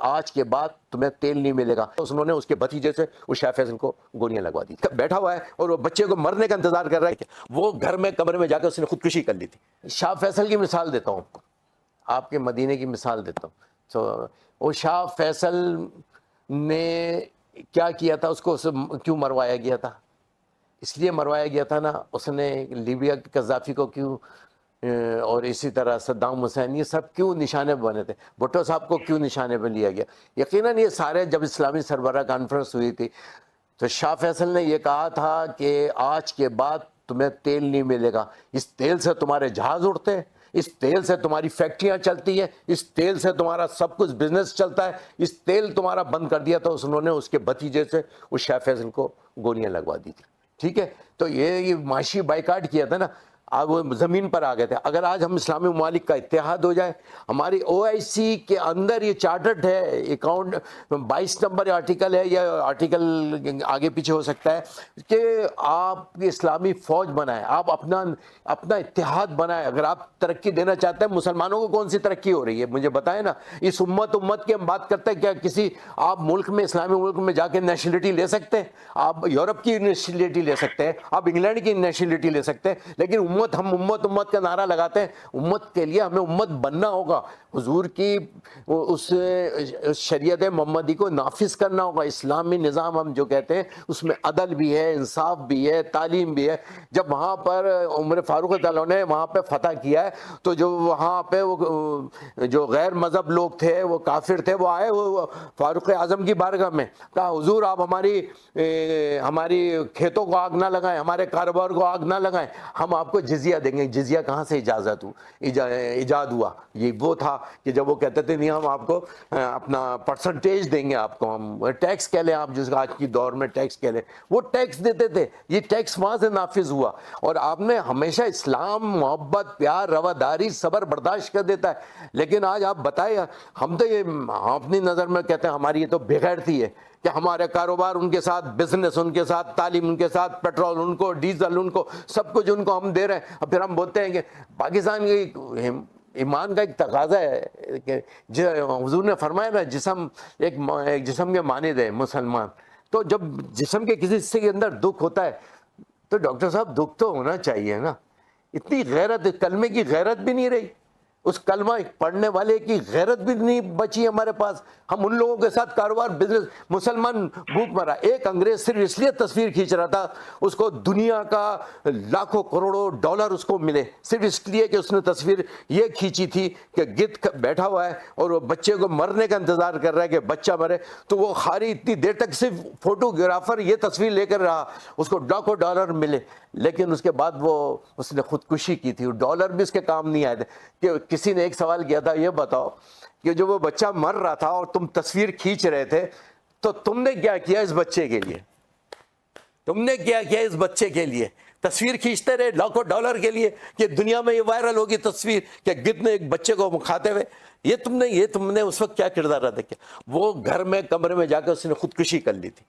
آج کے بعد تمہیں تیل نہیں ملے گا. انہوں نے اس کے بھتیجے سے اس شاہ فیصل کو گولیاں لگوا دی. بیٹھا ہوا ہے اور وہ بچے کو مرنے کا انتظار کر رہا ہے. وہ گھر میں کمرے میں جا کے اس نے خودکشی کر لی تھی. شاہ فیصل کی مثال دیتا ہوں آپ کو, آپ کے مدینے کی مثال دیتا ہوں. تو وہ شاہ فیصل نے کیا کیا تھا, اس کو کیوں مروایا گیا تھا؟ اس لیے مروایا گیا تھا نا, اس نے لیبیا کے قذافی کو کیوں, اور اسی طرح صدام حسین, یہ سب کیوں نشانے پہ بنے تھے؟ بھٹو صاحب کو کیوں نشانے پہ لیا گیا؟ یقیناً یہ سارے, جب اسلامی سربراہ کانفرنس ہوئی تھی تو شاہ فیصل نے یہ کہا تھا کہ آج کے بعد تمہیں تیل نہیں ملے گا. اس تیل سے تمہارے جہاز اڑتے ہیں, اس تیل سے تمہاری فیکٹریاں چلتی ہیں, اس تیل سے تمہارا سب کچھ بزنس چلتا ہے. اس تیل تمہارا بند کر دیا. تو انہوں نے اس کے بھتیجے سے اس شاہ فیصل کو گولیاں لگوا دی تھی. ٹھیک ہے, تو یہ معاشی بائیکاٹ کیا تھا نا, اب وہ زمین پر آ گئے تھے. اگر آج ہم اسلامی ممالک کا اتحاد ہو جائے, ہماری OIC کے اندر یہ چارٹرڈ ہے, اکاؤنٹ 22 نمبر آرٹیکل ہے, یا آرٹیکل آگے پیچھے ہو سکتا ہے, کہ آپ اسلامی فوج بنائیں, آپ اپنا اتحاد بنائیں. اگر آپ ترقی دینا چاہتے ہیں, مسلمانوں کو کون سی ترقی ہو رہی ہے مجھے بتائیں نا. اس امت کی ہم بات کرتے ہیں, کیا کسی آپ ملک میں, اسلامی ملک میں جا کے نیشنلٹی لے سکتے ہیں؟ آپ یورپ کی نیشنلٹی لے سکتے ہیں, آپ انگلینڈ کی نیشنلٹی لے سکتے ہیں, لیکن ہم امت کا نعرہ لگاتے ہیں. امت کے لیے ہمیں امت بننا ہوگا, حضور کی اس شریعت محمدی کو نافذ کرنا ہوگا. اسلامی نظام ہم جو کہتے ہیں اس میں عدل بھی ہے, انصاف بھی ہے, تعلیم بھی ہے. جب وہاں پر عمر فاروق رضی اللہ عنہ نے وہاں پہ فتح کیا ہے, تو جو وہاں پہ وہ جو غیر مذہب لوگ تھے, وہ کافر تھے, وہ آئے وہ فاروق اعظم کی بارگاہ میں, کہا حضور آپ ہماری کھیتوں کو آگ نہ لگائیں, ہمارے کاروبار کو آگ نہ لگائیں, ہم آپ کو جزیہ دیں گے. جزیہ کہاں سے ایجاد ہوا؟ یہ وہ تھا کہ جب وہ کہتے تھے نہیں ہم آپ کو اپنا پرسنٹیج دیں گے, آپ کو ہم ٹیکس کہہ لیں, آپ جس آج کی دور میں ٹیکس کہہ لیں, وہ ٹیکس دیتے تھے. یہ ٹیکس وہاں سے نافذ ہوا. اور آپ نے ہمیشہ اسلام محبت, پیار, رواداری, صبر برداشت کر دیتا ہے. لیکن آج آپ بتائیں, ہم تو یہ اپنی نظر میں کہتے ہیں ہماری یہ تو بے غیرتی ہے کہ ہمارے کاروبار ان کے ساتھ, بزنس ان کے ساتھ, تعلیم ان کے ساتھ, پیٹرول ان کو, ڈیزل ان کو, سب کچھ ان کو ہم دے رہے ہیں. اب پھر ہم بولتے ہیں کہ پاکستان کی ایمان کا ایک تقاضا ہے کہ حضور نے فرمایا نا جسم ایک جسم کے مانند ہے مسلمان. تو جب جسم کے کسی حصے کے اندر دکھ ہوتا ہے تو ڈاکٹر صاحب دکھ تو ہونا چاہیے نا. اتنی غیرت, کلمے کی غیرت بھی نہیں رہی, اس کلمہ پڑھنے والے کی غیرت بھی نہیں بچی ہمارے پاس. ہم ان لوگوں کے ساتھ کاروبار, بزنس, مسلمان بھوک مرا. ایک انگریز صرف اس لیے تصویر کھینچ رہا تھا, اس کو دنیا کا لاکھوں کروڑوں ڈالر اس کو ملے, صرف اس لیے کہ اس نے تصویر یہ کھینچی تھی کہ گدھ بیٹھا ہوا ہے اور وہ بچے کو مرنے کا انتظار کر رہا ہے کہ بچہ مرے. تو وہ خالی اتنی دیر تک صرف فوٹوگرافر یہ تصویر لے کر رہا, اس کو لاکھوں ڈالر ملے. لیکن اس کے بعد اس نے خودکشی کی تھی, ڈالر بھی اس کے کام نہیں آئے تھے. کہ کسی نے ایک سوال کیا تھا, یہ بتاؤ کہ جو وہ بچہ مر رہا تھا اور تم تصویر کھینچ رہے تھے, تو تم نے کیا کیا اس بچے کے لیے؟ تم نے کیا کیا اس بچے کے لیے؟ تصویر کھینچتے رہے لاکھوں ڈالر کے لیے کہ دنیا میں یہ وائرل ہوگی تصویر کہ گدھ نے ایک بچے کو کھاتے ہوئے. یہ تم نے اس وقت کیا کردار ادا کیا؟ وہ گھر میں کمرے میں جا کے اس نے خودکشی کر لی تھی.